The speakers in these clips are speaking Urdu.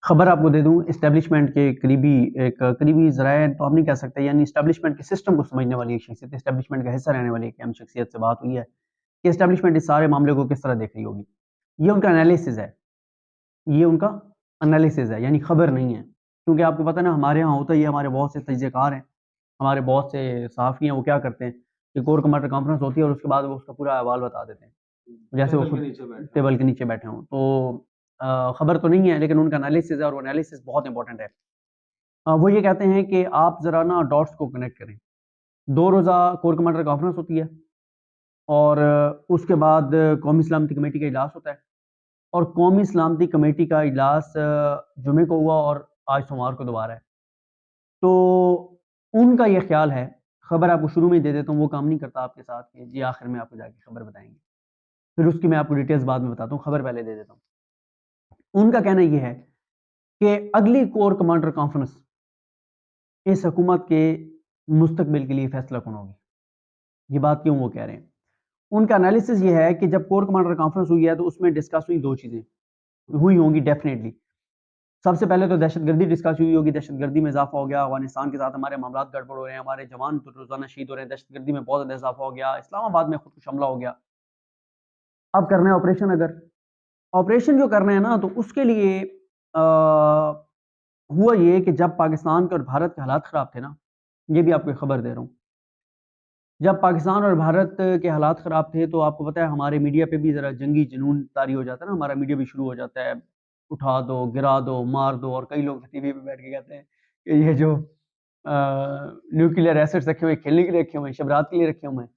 خبر آپ کو دے دوں، اسٹیبلشمنٹ کے قریبی ذرائع تو آپ نہیں کہہ سکتے، یعنی اسٹیبلشمنٹ کے سسٹم کو سمجھنے والی ایک شخصیت، اسٹیبلشمنٹ کا حصہ رہنے والی ایک اہم شخصیت سے بات ہوئی ہے کہ اسٹیبلشمنٹ اس سارے معاملے کو کس طرح دیکھ رہی ہوگی. یہ ان کا انالیسز ہے، یعنی خبر نہیں ہے. کیونکہ آپ کو پتہ نا ہمارے ہاں ہوتا ہی ہے، ہمارے بہت سے تجزیہ کار ہیں، ہمارے بہت سے صحافی ہیں، وہ کیا کرتے ہیں کہ کور کمانڈر کانفرنس ہوتی ہے اور اس کے بعد وہ اس کا پورا احوال بتا دیتے ہیں، جیسے وہ خود ٹیبل کے نیچے بیٹھے ہوں. تو خبر تو نہیں ہے، لیکن ان کا انالیسز ہے، اور وہ انالیسز بہت امپورٹنٹ ہے. وہ یہ کہتے ہیں کہ آپ ذرا نا ڈاٹس کو کنیکٹ کریں. 2 روزہ کور کمانڈر کانفرنس ہوتی ہے، اور اس کے بعد قومی سلامتی کمیٹی کا اجلاس ہوتا ہے، اور قومی سلامتی کمیٹی کا اجلاس جمعے کو ہوا اور آج سوموار کو دوبارہ ہے. تو ان کا یہ خیال ہے، خبر آپ کو شروع میں دے دیتا ہوں، وہ کام نہیں کرتا آپ کے ساتھ کہ جی آخر میں آپ کو جا کے خبر بتائیں گے، پھر اس کی میں آپ کو ڈیٹیلز بعد میں بتاتا ہوں، خبر پہلے دے دیتا ہوں. ان کا کہنا یہ ہے کہ اگلی کور کمانڈر کانفرنس اس حکومت کے مستقبل کے لیے فیصلہ کن ہوگی. یہ بات کیوں وہ کہہ رہے ہیں؟ ان کا انالیسز یہ ہے کہ جب کور کمانڈر کانفرنس ہوئی ہے تو اس میں ڈسکس ہوئی 2 چیزیں ہوئی ہوں گی ڈیفینیٹلی. سب سے پہلے تو دہشت گردی ڈسکس ہوئی ہوگی، دہشت گردی میں اضافہ ہو گیا، افغانستان کے ساتھ ہمارے معاملات گڑبڑ ہو رہے ہیں، ہمارے جوان روزانہ شہید ہو رہے ہیں، دہشت گردی میں بہت زیادہ اضافہ ہو گیا، اسلام آباد میں خود کش حملہ ہو گیا. اب کرنا ہے آپریشن، اگر آپریشن جو کرنا ہے نا تو اس کے لیے ہوا یہ کہ جب پاکستان کے اور بھارت کے حالات خراب تھے نا، یہ بھی آپ کو خبر دے رہا ہوں، جب پاکستان اور بھارت کے حالات خراب تھے تو آپ کو پتہ ہے ہمارے میڈیا پہ بھی ذرا جنگی جنون طاری ہو جاتا ہے نا، ہمارا میڈیا بھی شروع ہو جاتا ہے اٹھا دو، گرا دو، مار دو، اور کئی لوگ ٹی وی پہ بیٹھ کے کہتے ہیں کہ یہ جو نیوکلیئر ایسٹس رکھے ہوئے کھیلنے کے لیے رکھے ہوئے ہیں، شبرات کے لیے رکھے ہوئے ہیں،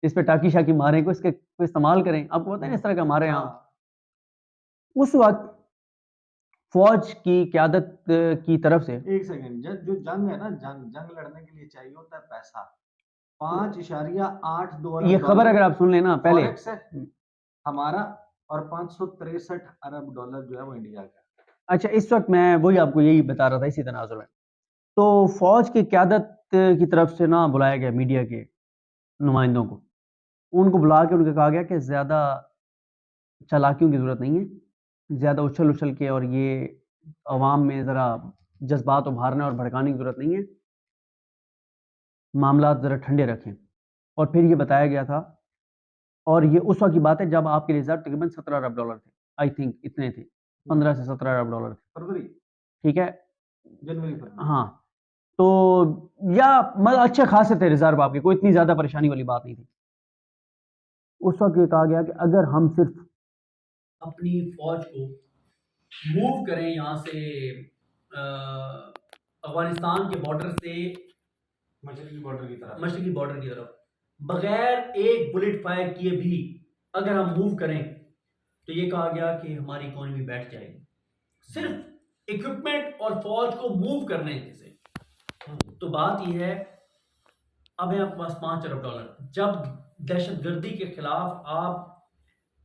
اس پہ ٹاکی شاکی ماریں کو اس کے استعمال کریں. آپ کو پتہ ہے اس طرح کا ہمارے یہاں اس وقت فوج کی قیادت کی طرف سے ایک سیکنڈ، جو جنگ ہے نا، جنگ لڑنے کے لیے چاہیے ہوتا ہے پیسہ. 5.82 یہ خبر اگر آپ سن لیں نا پہلے فوریکس ہے ہمارا، اور 563 ارب ڈالر جو ہے وہ انڈیا کا. اچھا، اس وقت میں وہی آپ کو یہی بتا رہا تھا اسی تناظر میں. تو فوج کی قیادت کی طرف سے نہ بلایا گیا میڈیا کے نمائندوں کو، ان کو بلا کے ان کو کہا گیا کہ زیادہ چالاکیوں کی ضرورت نہیں ہے، زیادہ اچھل کے اور یہ عوام میں ذرا جذبات ابھارنے اور بھڑکانے کی ضرورت نہیں ہے، معاملات ذرا ٹھنڈے رکھیں. اور پھر یہ بتایا گیا تھا، اور یہ اس وقت کی بات ہے جب آپ کے ریزرو تقریباً 17 ارب ڈالر تھے، آئی تھنک اتنے تھے، 15 سے 17 ارب ڈالر تھے. فروری، ٹھیک ہے، جنوری فروری. ہاں. تو یا اچھے خاصے تھے ریزرو آپ کے، کوئی اتنی زیادہ پریشانی والی بات نہیں تھی. اس وقت یہ کہا گیا کہ اگر ہم صرف اپنی فوج کو موو کریں یہاں سے افغانستان کے بارڈر سے مشرقی بارڈر کی طرف بغیر ایک بلٹ فائر کیے بھی اگر ہم موو کریں تو یہ کہا گیا کہ ہماری اکانومی بیٹھ جائے گی صرف اکوپمنٹ اور فوج کو موو کرنے سے. تو بات یہ ہے اب ہے آپ کے پاس 5 ارب ڈالر. جب دہشت گردی کے خلاف آپ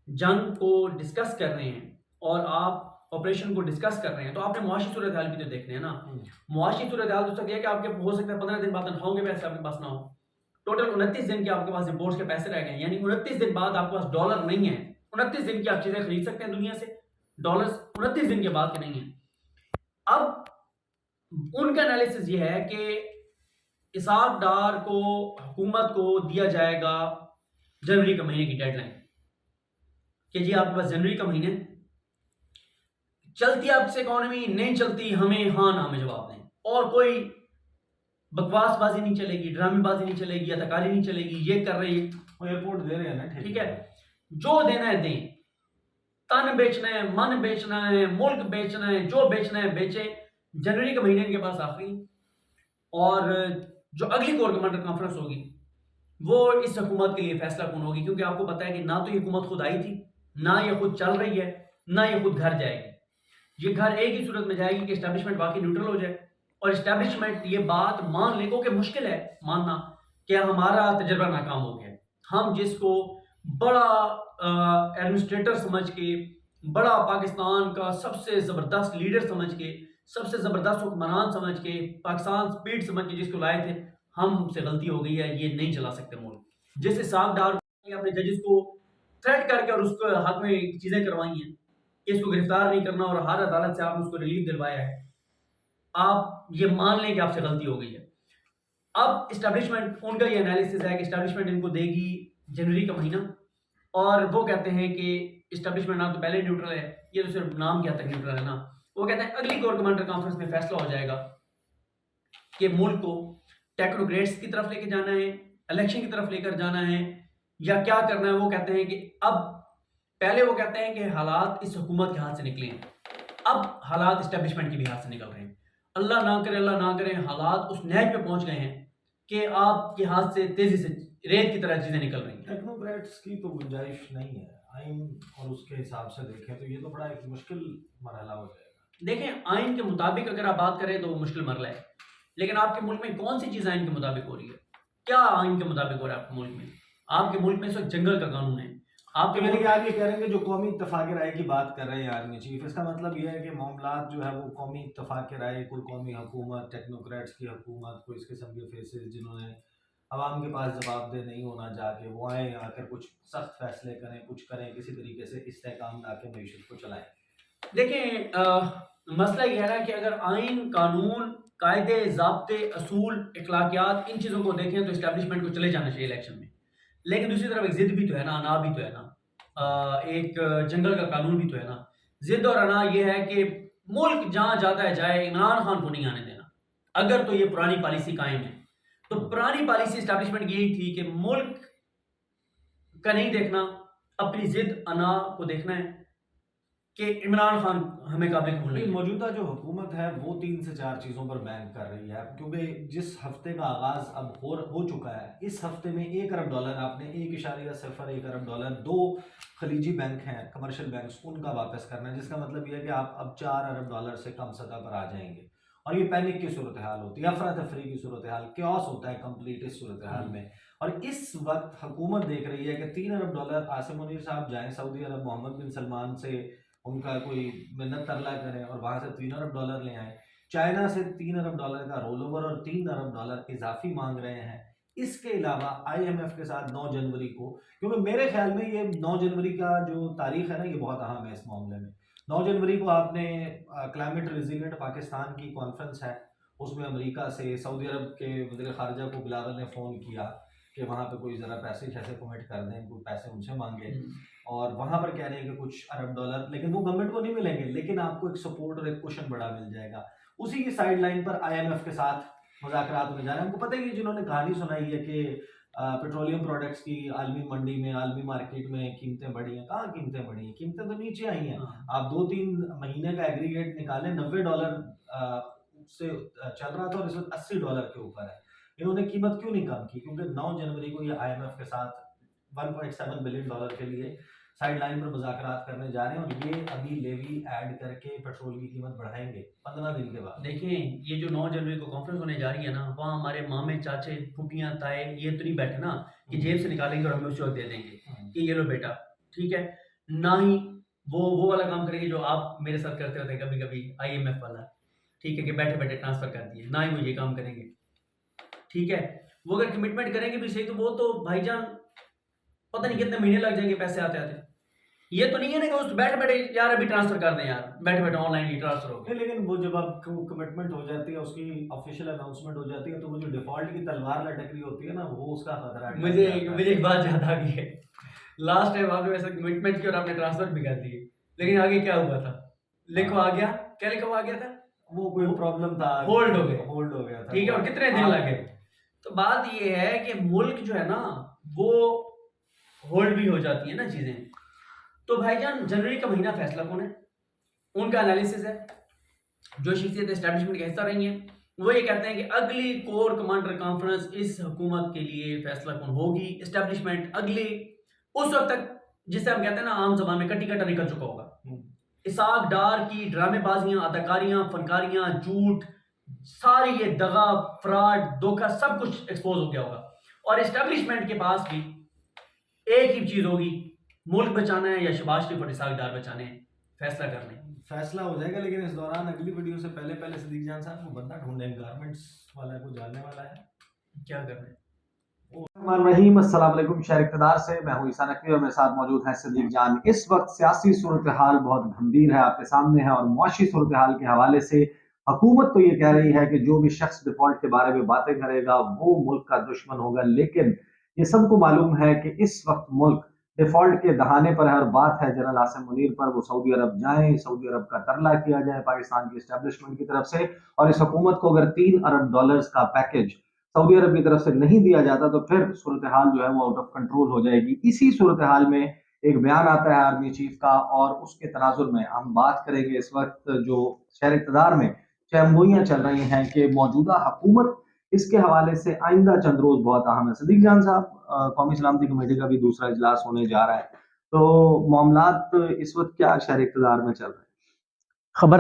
جنگ کو ڈسکس کر رہے ہیں اور آپ آپریشن کو ڈسکس کر رہے ہیں تو آپ نے معاشی صورتحال بھی تو دیکھنے ہیں نا. معاشی صورتحال تو سب یہ کہ آپ کے ہو سکتا ہے 15 دن بعد تنخواہوں کے پیسے آپ کے پاس نہ ہو. ٹوٹل 29 دن کے آپ کے پاس امپورٹس کے پیسے رہ گئے، یعنی 29 دن بعد آپ کے پاس ڈالر نہیں ہے. 29 دن کی آپ چیزیں خرید سکتے ہیں دنیا سے، ڈالرز 29 دن کے بعد کے نہیں ہیں. اب ان کا انالیسس یہ ہے کہ اسحاق ڈار کو حکومت کو دیا جائے گا جنوری کا مہینے کی ڈیڈ لائن کہ جی آپ کے پاس جنوری کا مہینے چلتی آپ سے اکانومی، نہیں چلتی ہمیں ہاں نہ میں جواب دیں، اور کوئی بکواس بازی نہیں چلے گی، ڈرامے بازی نہیں چلے گی، اتکاری نہیں چلے گی. یہ کر رہی ایئرپورٹ دے رہے ہیں نا، ٹھیک ہے، جو دینا ہے دیں، تن بیچنا ہے، من بیچنا ہے، ملک بیچنا ہے، جو بیچنا ہے بیچیں. جنوری کا مہینے ان کے پاس آخری، اور جو اگلی کور کمانڈر کانفرنس ہوگی وہ اس حکومت کے لیے فیصلہ کن ہوگی، کیونکہ آپ کو پتا ہے کہ نہ تو یہ حکومت خود آئی تھی، نہ یہ خود چل رہی ہے، نہ یہ خود گھر جائے گی. یہ گھر ایک ہی صورت میں جائے گی کہ اسٹیبلشمنٹ واقعی نیوٹرل ہو جائے، اور اسٹیبلشمنٹ یہ بات مان لے کہ مشکل ہے ماننا کہ ہمارا تجربہ ناکام ہو گیا ہے. ہم جس کو بڑا ایڈمنسٹریٹر سمجھ کے، بڑا پاکستان کا سب سے زبردست لیڈر سمجھ کے، سب سے زبردست حکمران سمجھ کے، پاکستان سپیڈ سمجھ کے جس کو لائے تھے، ہم سے غلطی ہو گئی ہے. یہ نہیں چلا سکتے ملک. جس اسحاق ڈار اپنے ججز کو تھریٹ کر کے اور اس کو حق میں چیزیں کروائی ہیں، کہ اس کو گرفتار نہیں کرنا اور ہر عدالت سے آپ نے اس کو ریلیف دلوایا ہے، آپ یہ مان لیں کہ آپ سے غلطی ہو گئی ہے۔ اب اسٹیبلشمنٹ ان کا یہ انالیسس ہے کہ اسٹیبلشمنٹ ان کو دے گی جنوری کا مہینہ، اور وہ کہتے ہیں کہ اسٹیبلشمنٹ نہ تو پہلے نیوٹرل ہے، یہ تو صرف نام کیا تک نیوٹرل ہے نا، وہ کہتے ہیں اگلی کور کمانڈر کانفرنس میں فیصلہ ہو جائے گا کہ ملک کو ٹیکنوکریٹس کی طرف لے کے جانا ہے، الیکشن کی طرف لے کر جانا ہے، یا کیا کرنا ہے۔ وہ کہتے ہیں کہ اب پہلے وہ کہتے ہیں کہ حالات اس حکومت کے ہاتھ سے نکلے ہیں، اب حالات اسٹیبلشمنٹ کے بھی ہاتھ سے نکل رہے ہیں۔ اللہ نہ کرے حالات اس نہج پہ پہنچ گئے ہیں کہ آپ کے ہاتھ سے تیزی سے ریت کی طرح چیزیں نکل رہی ہیں۔ ٹیکنوکریٹس کی تو گنجائش نہیں ہے آئین اور اس کے حساب سے دیکھیں تو یہ تو بڑا ایک مشکل مرحلہ ہو جائے گا۔ دیکھیں آئین کے مطابق اگر آپ بات کریں تو وہ مشکل مرحلہ ہے، لیکن آپ کے ملک میں کون سی چیز آئین کے مطابق ہو رہی ہے؟ کیا آئین کے مطابق ہو رہا ہے آپ کے ملک میں؟ آپ کے ملک میں اس وقت جنگل کا قانون ہے، آپ کے یعنی ملک کہ آپ یہ کہہ رہے ہیں کہ جو قومی اتفاق رائے کی بات کر رہے ہیں آرمی چیف، اس کا مطلب یہ ہے کہ معاملات جو ہے وہ قومی اتفاق رائے، کوئی قومی حکومت، ٹیکنوکریٹس کی حکومت، کوئی اس قسم کے فیسز جنہوں نے عوام کے پاس جواب دہ نہیں ہونا جا کے وہ آئیں آ کر کچھ سخت فیصلے کریں، کچھ کریں، کسی طریقے سے استحکام لا کے معیشت کو چلائیں۔ دیکھیں مسئلہ یہ ہے نا کہ اگر آئین، قانون، قاعدے، ضابطے، اصول، اخلاقیات ان چیزوں کو دیکھیں تو اسٹیبلشمنٹ کو چلے جانا چاہیے الیکشن میں، لیکن دوسری طرف ایک ضد بھی تو ہے نا، انا بھی تو ہے نا، ایک جنگل کا قانون بھی تو ہے نا۔ ضد اور انا یہ ہے کہ ملک جہاں جاتا ہے جائے، عمران خان کو نہیں آنے دینا، اگر تو یہ پرانی پالیسی قائم ہے تو پرانی پالیسی اسٹیبلشمنٹ کی یہی تھی کہ ملک کا نہیں دیکھنا، اپنی ضد انا کو دیکھنا ہے کہ عمران خان ہمیں قابل قبول نہیں ہے۔ موجودہ جو حکومت ہے وہ 3 سے 4 چیزوں پر بینک کر رہی ہے، کیونکہ جس ہفتے کا آغاز اب ہو چکا ہے، اس ہفتے میں $1 ارب آپ نے $1.01 ارب 2 خلیجی بینک ہیں، کمرشل بینکس، ان کا واپس کرنا ہے، جس کا مطلب یہ ہے کہ آپ اب $4 ارب سے کم سطح پر آ جائیں گے، اور یہ پینک کی صورتحال ہوتی ہے، افراتفری کی صورتحال، کیوس ہوتا ہے کمپلیٹ اس صورتحال میں۔ اور اس وقت حکومت دیکھ رہی ہے کہ $3 ارب عاصم منیر صاحب جائیں سعودی عرب، محمد بن سلمان سے ان کا کوئی منت ترلا کریں اور وہاں سے $3 ارب لے آئیں، چائنا سے $3 ارب کا رول اوور اور $3 ارب اضافی مانگ رہے ہیں۔ اس کے علاوہ آئی ایم ایف کے ساتھ 9 جنوری کو، کیونکہ میرے خیال میں یہ 9 جنوری کا جو تاریخ ہے نا یہ بہت اہم ہے اس معاملے میں۔ 9 جنوری کو آپ نے کلائمیٹ ریزیلینٹ پاکستان کی کانفرنس ہے، اس میں امریکہ سے سعودی عرب کے وزیر خارجہ کو بلاول نے فون کیا کہ وہاں پہ کوئی ذرا پیسے شیسے کمٹ کر دیں، کوئی پیسے ان سے مانگے، اور وہاں پر کہہ رہے ہیں کہ کچھ $1 ارب، لیکن وہ گورنمنٹ کو نہیں ملیں گے، لیکن آپ کو ایک سپورٹ اور ایک کوشن بڑا مل جائے گا۔ اسی کی سائڈ لائن پر آئی ایم ایف کے ساتھ مذاکرات میں جا رہے ہیں۔ ہم کو پتہ ہے کہ جنہوں نے کہانی سنائی ہے کہ پیٹرولیم پروڈکٹس کی عالمی منڈی میں، عالمی مارکیٹ میں قیمتیں بڑھی ہیں، کہاں قیمتیں بڑھی ہیں؟ قیمتیں تو نیچے آئی ہیں۔ آپ 2-3 مہینے کا ایگریگیٹ نکالیں، $90 سے چل رہا تھا اور اس وقت $80 کے اوپر ہے۔ انہوں نے قیمت کیوں نہیں کم کی؟ کیونکہ 9 جنوری کو یہ آئی ایم ایف کے ساتھ $1.7 بلین کے لیے سائیڈ لائن پر مذاکرات کرنے جا رہے ہیں، اور یہ ابھی لیوی ایڈ کر کے پیٹرول کی قیمت بڑھائیں گے 15 دن کے بعد۔ دیکھیں یہ جو 9 جنوری کو کانفرنس ہونے جا رہی ہے نا، وہاں ہمارے مامے، چاچے، پھوپھیاں، تائے یہ تو نہیں بیٹھے نا کہ جیب سے نکالیں گے اور ہمیں اس وقت دے دیں گے کہ یہ لو بیٹا، ٹھیک ہے؟ نہ ہی وہ والا کام کریں گے جو آپ میرے ساتھ کرتے ہوتے ہیں کبھی کبھی، آئی ایم ایف والا، ٹھیک ہے، کہ بیٹھے بیٹھے ٹرانسفر کر دیے، نہ ہی وہ یہ کام کریں گے، ٹھیک ہے؟ وہ اگر کمٹمنٹ کریں گے بھی صحیح تو وہ تو بھائی جان پتہ نہیں کتنے مہینے لگ جائیں گے پیسے آتے آتے۔ یہ تو نہیں ہے نا کہ اس بیٹھے بیٹھے یار ابھی ٹرانسفر کر دیں، یار بیٹھے بیٹھے آن لائن ہی ٹرانسفر ہو گیا۔ لیکن وہ جب آپ کو کمٹمنٹ ہو جاتی ہے، اس کی آفیشیل اناؤنسمنٹ ہو جاتی ہے، تو وہ جو ڈیفالٹ کی تلوار لٹک رہی ہوتی ہے نا، وہ اس کا خطرہ ہے۔ مجھے ایک بات یاد آ گئی ہے، لاسٹ ٹائم آپ نے ویسا کمٹمنٹ کیا اور آپ نے ٹرانسفر بھی کر دیے، لیکن آگے کیا ہوا تھا؟ لکھو آ گیا، کیا لکھا ہوا آ گیا تھا؟ وہ کوئی پرابلم تھا، ہولڈ ہو گیا تھا، ٹھیک ہے، اور کتنے دن لگے۔ تو بات یہ ہے کہ ملک جو ہے نا وہ ہولڈ بھی ہو جاتی ہے نا چیزیں۔ تو بھائی جان جنوری کا مہینہ فیصلہ کون ہے؟ ان کا انالیسس ہے، جو شخصیت اسٹیبلشمنٹ کا حصہ رہی ہیں وہ یہ کہتے ہیں کہ اگلی کور کمانڈر کانفرنس اس حکومت کے لیے فیصلہ کن ہوگی، اسٹیبلشمنٹ اگلی اس وقت تک جسے ہم کہتے ہیں نا عام زبان میں کٹی کٹا نکل چکا ہوگا۔ اسحاق ڈار کی ڈرامے بازیاں، اداکاریاں، فنکاریاں، جھوٹ، ساری یہ دغا، فراڈ، دھوکہ سب کچھ ایکسپوز ہو گیا ہوگا، اور اسٹیبلشمنٹ کے پاس بھی ایک ہی چیز ہوگی، ملک بچانا ہے یا شباز شریف اور اسحاق ڈار بچانے ہیں، فیصلہ کر لیں۔ فیصلہ ہو جائے گا، لیکن اس دوران اگلی ویڈیو سے پہلے صدیق جان صاحب کو بندہ ڈھونڈیں، گارمنٹس والا کو جاننے والا ہے، کیا کر رہے ہیں؟ الرحمن الرحیم، السلام علیکم۔ شہر اقتدار سے میں ہوں عیسیٰ نقوی اور میرے ساتھ موجود ہیں صدیق جان۔ اس وقت سیاسی صورتحال بہت گھمبیر ہے، آپ کے سامنے ہے، اور معاشی صورتحال کے حوالے سے حکومت تو یہ کہہ رہی ہے کہ جو بھی شخص ڈیفالٹ کے بارے میں باتیں کرے گا وہ ملک کا دشمن ہوگا، لیکن یہ سب کو معلوم ہے کہ اس وقت ملک ڈیفالٹ کے دہانے پر ہے، اور بات ہے جنرل عاصم منیر پر، وہ سعودی عرب جائیں، سعودی عرب کا ترلہ کیا جائے پاکستان کی اسٹیبلشمنٹ کی طرف سے، اور اس حکومت کو اگر $3 ارب کا پیکج سعودی عرب کی طرف سے نہیں دیا جاتا تو پھر صورتحال جو ہے وہ آؤٹ آف کنٹرول ہو جائے گی۔ اسی صورتحال میں ایک بیان آتا ہے آرمی چیف کا، اور اس کے تناظر میں ہم بات کریں گے اس وقت جو شہر اقتدار میں چہمگوئیاں چل رہی ہیں کہ موجودہ حکومت اس کے حوالے سے آئندہ چند روز بہت اہم ہے۔ صدیق جان صاحب، قومی سلامتی کمیٹی کا بھی دوسرا اجلاس ہونے جا رہا ہے، تو معاملات اس وقت کیا شہر اقتدار میں چل رہے ہیں؟ خبر